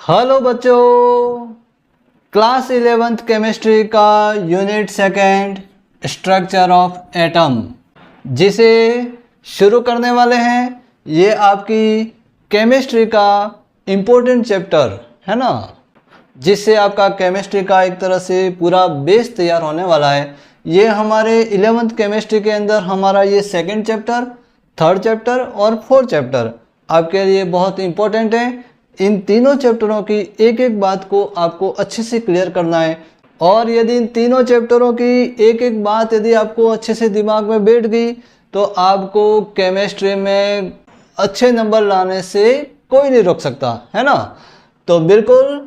Hello बच्चों, class 11th chemistry का unit second structure of atom जिसे शुरू करने वाले हैं। ये आपकी केमिस्ट्री का इम्पोर्टेंट चैप्टर है ना, जिससे आपका केमिस्ट्री का एक तरह से पूरा बेस तैयार होने वाला है। ये हमारे 11th केमिस्ट्री के अंदर हमारा ये सेकेंड चैप्टर, थर्ड चैप्टर और फोर्थ चैप्टर आपके लिए बहुत इम्पोर्टेंट है। इन तीनों चैप्टरों की एक एक बात को आपको अच्छे से क्लियर करना है, और यदि इन तीनों चैप्टरों की एक एक बात यदि आपको अच्छे से दिमाग में बैठ गई तो आपको केमिस्ट्री में अच्छे नंबर लाने से कोई नहीं रोक सकता, है ना। तो बिल्कुल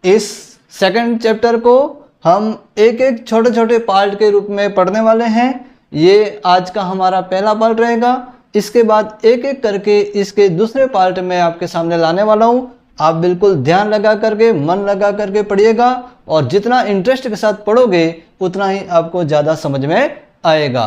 इस सेकंड चैप्टर को हम एक एक छोटे छोटे पार्ट के रूप में पढ़ने वाले हैं। ये आज का हमारा पहला पार्ट रहेगा। इसके बाद एक एक करके इसके दूसरे पार्ट में आपके सामने लाने वाला हूँ। आप बिल्कुल ध्यान लगा करके, मन लगा करके पढ़िएगा, और जितना इंटरेस्ट के साथ पढ़ोगे उतना ही आपको ज़्यादा समझ में आएगा।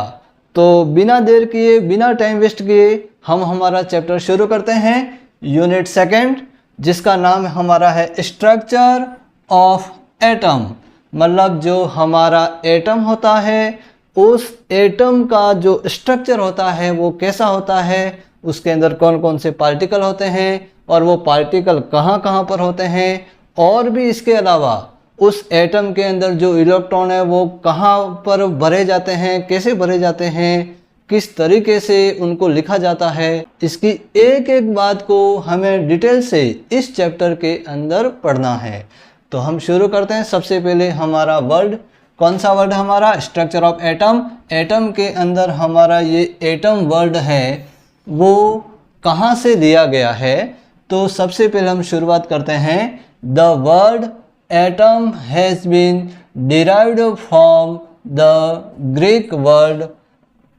तो बिना देर किए, बिना टाइम वेस्ट किए हम हमारा चैप्टर शुरू करते हैं। यूनिट सेकेंड, जिसका नाम हमारा है स्ट्रक्चर ऑफ एटम। मतलब जो हमारा एटम होता है, उस एटम का जो स्ट्रक्चर होता है वो कैसा होता है, उसके अंदर कौन कौन से पार्टिकल होते हैं और वो पार्टिकल कहाँ कहाँ पर होते हैं, और भी इसके अलावा उस एटम के अंदर जो इलेक्ट्रॉन है वो कहाँ पर भरे जाते हैं, कैसे भरे जाते हैं, किस तरीके से उनको लिखा जाता है। इसकी एक एक बात को हमें डिटेल से इस चैप्टर के अंदर पढ़ना है। तो हम शुरू करते हैं। सबसे पहले हमारा वर्ड, कौन सा वर्ड हमारा? Structure of atom. एटम के अंदर हमारा ये एटम वर्ड है वो कहाँ से लिया गया है? तो सबसे पहले हम शुरुआत करते हैं। The word atom has been derived from the Greek word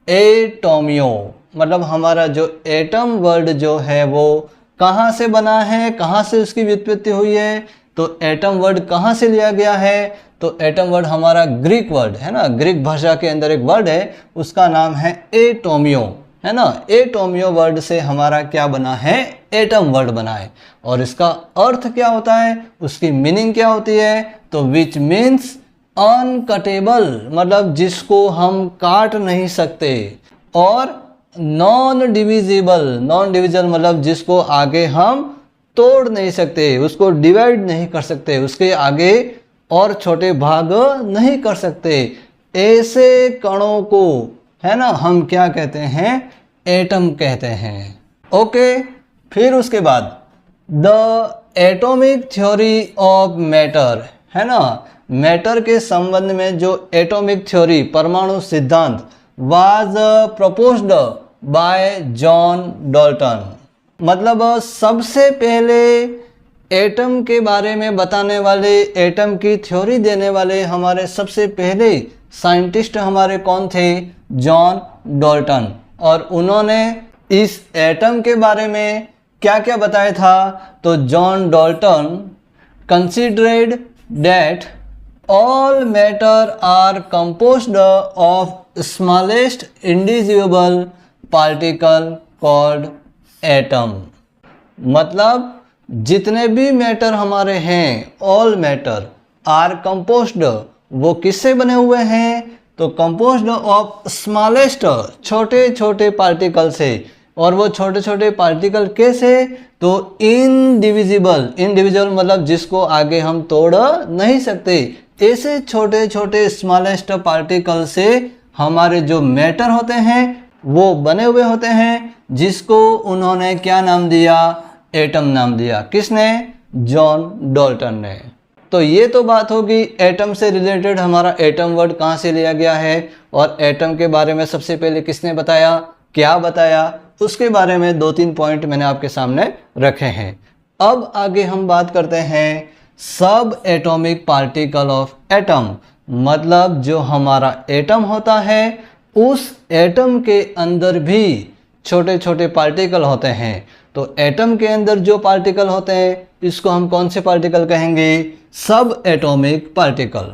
एटोमियो। मतलब हमारा जो एटम वर्ड जो है वो कहाँ से बना है, कहाँ से उसकी व्युत्पत्ति हुई है? तो एटम वर्ड कहाँ से लिया गया है? तो एटम वर्ड हमारा ग्रीक वर्ड है ना, ग्रीक भाषा के अंदर एक वर्ड है, उसका नाम है एटोमियो, है ना। एटोमियो वर्ड से हमारा क्या बना है? एटम वर्ड बना है। और इसका अर्थ क्या होता है, उसकी मीनिंग क्या होती है? तो विच मीन्स अनकटेबल, मतलब जिसको हम काट नहीं सकते, और नॉन डिविजिबल। नॉन डिविजिबल मतलब जिसको आगे हम तोड़ नहीं सकते, उसको डिवाइड नहीं कर सकते, उसके आगे और छोटे भाग नहीं कर सकते। ऐसे कणों को, है ना, हम क्या कहते हैं? एटम कहते हैं। ओके, फिर उसके बाद the atomic theory of matter, है ना। मैटर के संबंध में जो एटॉमिक थ्योरी, परमाणु सिद्धांत, was proposed by John Dalton. मतलब सबसे पहले एटम के बारे में बताने वाले, एटम की थ्योरी देने वाले हमारे सबसे पहले साइंटिस्ट हमारे कौन थे? John Dalton. और उन्होंने इस एटम के बारे में क्या क्या बताया था? तो John Dalton considered that all matter are composed of smallest individual particle called atom. मतलब जितने भी मैटर हमारे हैं, ऑल मैटर आर कंपोज्ड, वो किससे बने हुए हैं? तो कंपोज्ड ऑफ स्मॉलेस्ट, छोटे छोटे पार्टिकल से। और वो छोटे छोटे पार्टिकल कैसे? तो इनडिविजिबल। इनडिविजिबल मतलब जिसको आगे हम तोड़ नहीं सकते। ऐसे छोटे छोटे स्मॉलेस्ट पार्टिकल से हमारे जो मैटर होते हैं वो बने हुए होते हैं, जिसको उन्होंने क्या नाम दिया? एटम नाम दिया। किसने? जॉन डाल्टन ने। तो ये तो बात होगी एटम से रिलेटेड, हमारा एटम वर्ड कहाँ से लिया गया है, और एटम के बारे में सबसे पहले किसने बताया, क्या बताया, उसके बारे में दो तीन पॉइंट मैंने आपके सामने रखे हैं। अब आगे हम बात करते हैं सब एटॉमिक पार्टिकल ऑफ एटम। मतलब जो हमारा एटम होता है, उस एटम के अंदर भी छोटे छोटे पार्टिकल होते हैं। तो एटम के अंदर जो पार्टिकल होते हैं, इसको हम कौन से पार्टिकल कहेंगे? सब एटॉमिक पार्टिकल।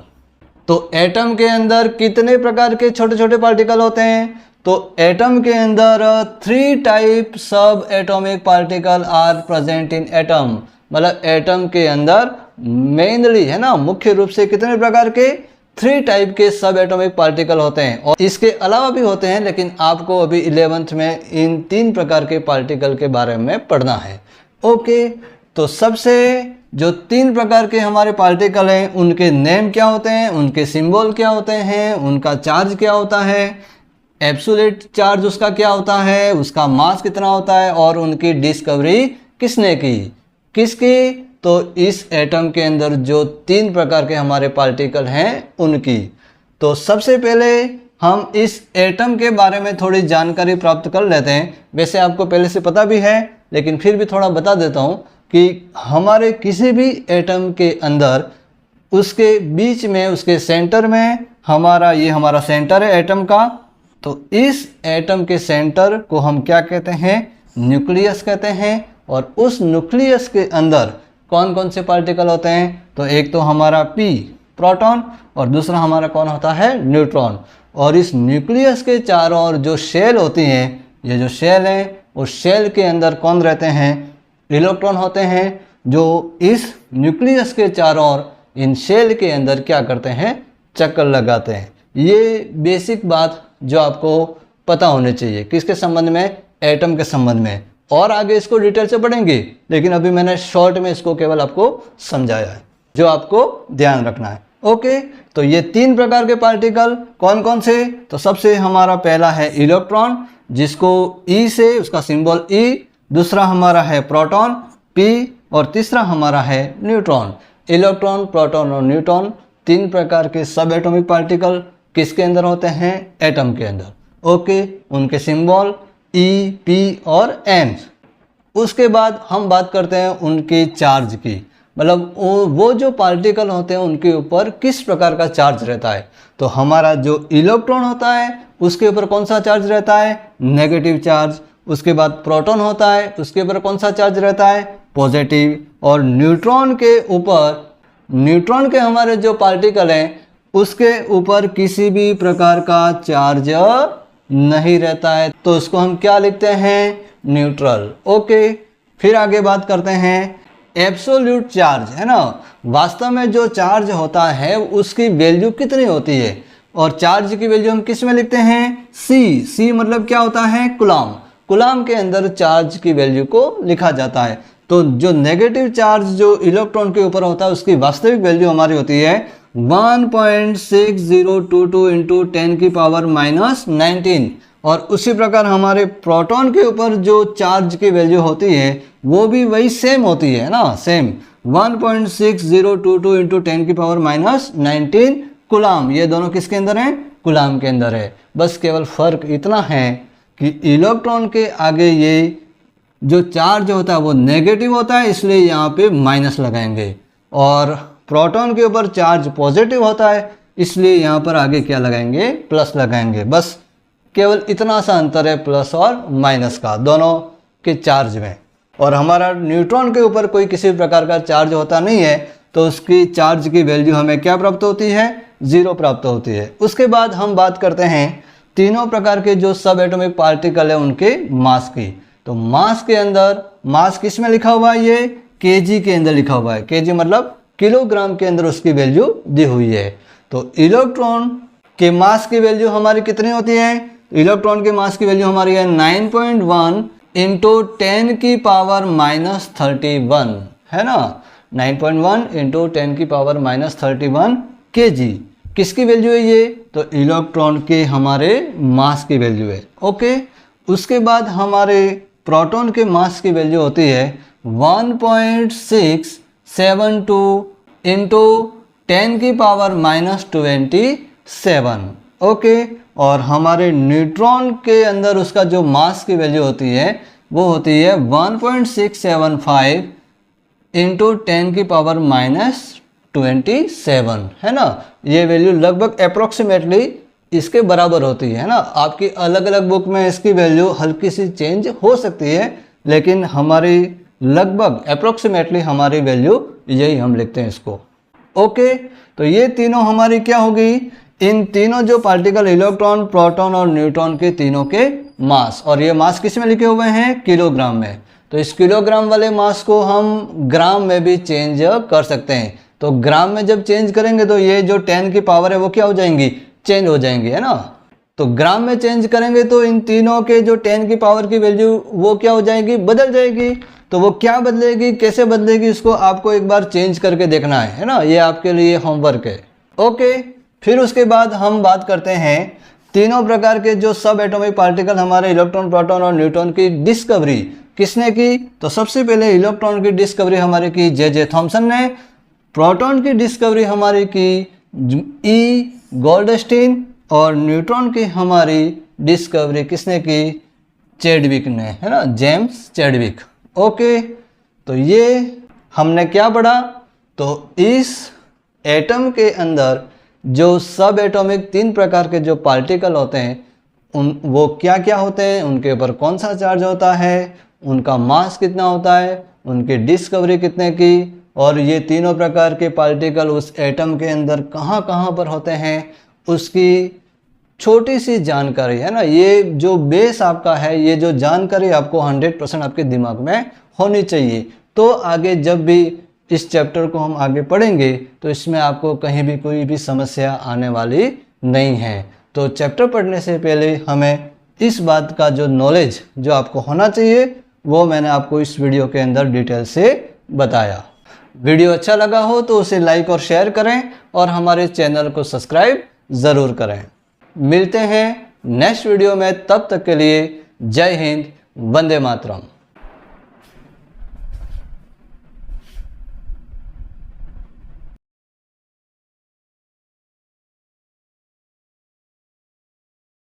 तो एटम के अंदर कितने प्रकार के छोटे छोटे पार्टिकल होते हैं? तो एटम के अंदर 3 type subatomic particle are present in atom. मतलब एटम के अंदर मेनली है ना, मुख्य रूप से कितने प्रकार के 3 टाइप के सब एटॉमिक पार्टिकल होते हैं, और इसके अलावा भी होते हैं, लेकिन आपको अभी 11th में इन 3 प्रकार के पार्टिकल के बारे में पढ़ना है। ओके, तो सबसे जो 3 प्रकार के हमारे पार्टिकल हैं उनके नेम क्या होते हैं, उनके सिंबल क्या होते हैं, उनका चार्ज क्या होता है, एब्सोल्यूट चार्ज उसका क्या होता है, उसका मास कितना होता है, और उनकी डिस्कवरी किसने की, किसकी, तो इस एटम के अंदर जो 3 प्रकार के हमारे पार्टिकल हैं उनकी। तो सबसे पहले हम इस एटम के बारे में थोड़ी जानकारी प्राप्त कर लेते हैं। वैसे आपको पहले से पता भी है, लेकिन फिर भी थोड़ा बता देता हूँ कि हमारे किसी भी एटम के अंदर उसके बीच में, उसके सेंटर में ये हमारा सेंटर है एटम का। तो इस एटम के सेंटर को हम क्या कहते हैं, न्यूक्लियस कहते हैं। और उस न्यूक्लियस के अंदर कौन कौन से पार्टिकल होते हैं, तो एक तो हमारा P प्रोटॉन, और दूसरा हमारा कौन होता है, न्यूट्रॉन। और इस न्यूक्लियस के चारों ओर जो शेल होती हैं, ये जो शेल है, उस शेल के अंदर कौन रहते हैं, इलेक्ट्रॉन होते हैं, जो इस न्यूक्लियस के चारों ओर इन शेल के अंदर क्या करते हैं, चक्कर लगाते हैं। ये बेसिक बात जो आपको पता होनी चाहिए, किसके संबंध में, एटम के संबंध में। और आगे इसको डिटेल से पढ़ेंगे, लेकिन अभी मैंने शॉर्ट में इसको केवल आपको समझाया है, जो आपको ध्यान रखना है। ओके, तो ये 3 प्रकार के पार्टिकल कौन कौन से, तो सबसे हमारा पहला है इलेक्ट्रॉन, जिसको ई से, उसका सिंबल ई, दूसरा हमारा है प्रोटॉन P, और तीसरा हमारा है न्यूट्रॉन। इलेक्ट्रॉन, प्रोटॉन और न्यूट्रॉन 3 प्रकार के सब एटॉमिक पार्टिकल किसके अंदर होते हैं, एटम के अंदर। ओके, उनके सिंबल E, P और N। उसके बाद हम बात करते हैं उनके चार्ज की, मतलब वो जो पार्टिकल होते हैं उनके ऊपर किस प्रकार का चार्ज रहता है। तो हमारा जो इलेक्ट्रॉन होता है उसके ऊपर कौन सा चार्ज रहता है, नेगेटिव चार्ज। उसके बाद प्रोटॉन होता है, उसके ऊपर कौन सा चार्ज रहता है, पॉजिटिव। और न्यूट्रॉन के ऊपर, न्यूट्रॉन के हमारे जो पार्टिकल हैं उसके ऊपर किसी भी प्रकार का चार्ज नहीं रहता है, तो उसको हम क्या लिखते हैं, न्यूट्रल। ओके, फिर आगे बात करते हैं एब्सोल्यूट चार्ज, है ना, वास्तव में जो चार्ज होता है उसकी वैल्यू कितनी होती है। और चार्ज की वैल्यू हम किस में लिखते हैं, C मतलब क्या होता है, कूलम। कूलम के अंदर चार्ज की वैल्यू को लिखा जाता है। तो जो नेगेटिव चार्ज जो इलेक्ट्रॉन के ऊपर होता है उसकी वास्तविक वैल्यू हमारी होती है 1.6022 इंटू 10 की पावर -19। और उसी प्रकार हमारे प्रोटॉन के ऊपर जो चार्ज की वैल्यू होती है वो भी वही सेम होती है ना, सेम 1.6022 इंटू 10 की पावर -19 कूलम। ये दोनों किसके अंदर हैं, कूलम के अंदर है। बस केवल फर्क इतना है कि इलेक्ट्रॉन के आगे ये जो चार्ज होता है वो नेगेटिव होता है, इसलिए यहाँ पे माइनस लगाएंगे। और प्रोटॉन के ऊपर चार्ज पॉजिटिव होता है, इसलिए यहाँ पर आगे क्या लगाएंगे, प्लस लगाएंगे। बस केवल इतना सा अंतर है प्लस और माइनस का दोनों के चार्ज में। और हमारा न्यूट्रॉन के ऊपर कोई किसी प्रकार का चार्ज होता नहीं है, तो उसकी चार्ज की वैल्यू हमें क्या प्राप्त होती है, 0 प्राप्त होती है। उसके बाद हम बात करते हैं तीनों प्रकार के जो सब एटॉमिक पार्टिकल है उनके मास की। तो मास के अंदर, मास किस में लिखा हुआ है, ये केजी के अंदर लिखा हुआ है। केजी मतलब किलोग्राम के अंदर उसकी वैल्यू दी हुई है। तो इलेक्ट्रॉन के मास की वैल्यू हमारी कितनी होती है, इलेक्ट्रॉन के मास की वैल्यू हमारी है 9.1 इंटू 10 की पावर -31, है ना, 9.1 इंटू 10 की पावर -31 केजी। किसकी वैल्यू है ये, तो इलेक्ट्रॉन के हमारे मास की वैल्यू है। ओके, उसके बाद हमारे प्रोटॉन के मास की वैल्यू होती है 1.672 इंटू 10 की पावर -27। ओके, और हमारे न्यूट्रॉन के अंदर उसका जो मास की वैल्यू होती है वो होती है 1.675 इंटू 10 की पावर -27, है ना। ये वैल्यू लगभग अप्रोक्सीमेटली इसके बराबर होती है ना। आपकी अलग अलग बुक में इसकी वैल्यू हल्की सी चेंज हो सकती है, लेकिन हमारी लगभग अप्रोक्सीमेटली हमारी वैल्यू यही हम लिखते हैं इसको। ओके, तो ये तीनों हमारी क्या होगी, इन तीनों जो पार्टिकल इलेक्ट्रॉन, प्रोटॉन और न्यूट्रॉन के तीनों के मास। और ये मास किस में लिखे हुए हैं, किलोग्राम में। तो इस किलोग्राम वाले मास को हम ग्राम में भी चेंज कर सकते हैं। तो ग्राम में जब चेंज करेंगे तो ये जो 10 की पावर है वो क्या हो जाएंगी, चेंज हो जाएंगी, है ना। तो ग्राम में चेंज करेंगे तो इन तीनों के जो 10 की पावर की वैल्यू वो क्या हो जाएगी, बदल जाएगी। तो वो क्या बदलेगी, कैसे बदलेगी, इसको आपको एक बार चेंज करके देखना है ना। ये आपके लिए होमवर्क है। ओके, फिर उसके बाद हम बात करते हैं तीनों प्रकार के जो सब एटॉमिक पार्टिकल हमारे इलेक्ट्रॉन, प्रोटॉन और न्यूट्रॉन की डिस्कवरी किसने की। तो सबसे पहले इलेक्ट्रॉन की डिस्कवरी हमारी की जे थॉमसन ने, प्रोटॉन की डिस्कवरी हमारी की ई गोल्डस्टीन और न्यूट्रॉन की हमारी डिस्कवरी किसने की, चैडविक ने, है ना, जेम्स चैडविक। ओके, तो ये हमने क्या पढ़ा, तो इस एटम के अंदर जो सब एटॉमिक 3 प्रकार के जो पार्टिकल होते हैं वो क्या क्या होते हैं, उनके ऊपर कौन सा चार्ज होता है, उनका मास कितना होता है, उनकी डिस्कवरी कितने की, और ये तीनों प्रकार के पार्टिकल उस एटम के अंदर कहाँ कहाँ पर होते हैं, उसकी छोटी सी जानकारी, है ना। ये जो बेस आपका है, ये जो जानकारी आपको 100% आपके दिमाग में होनी चाहिए। तो आगे जब भी इस चैप्टर को हम आगे पढ़ेंगे तो इसमें आपको कहीं भी कोई भी समस्या आने वाली नहीं है। तो चैप्टर पढ़ने से पहले हमें इस बात का जो नॉलेज जो आपको होना चाहिए वो मैंने आपको इस वीडियो के अंदर डिटेल से बताया। वीडियो अच्छा लगा हो तो उसे लाइक और शेयर करें और हमारे चैनल को सब्सक्राइब ज़रूर करें। मिलते हैं नेक्स्ट वीडियो में, तब तक के लिए जय हिंद, वंदे मातरम।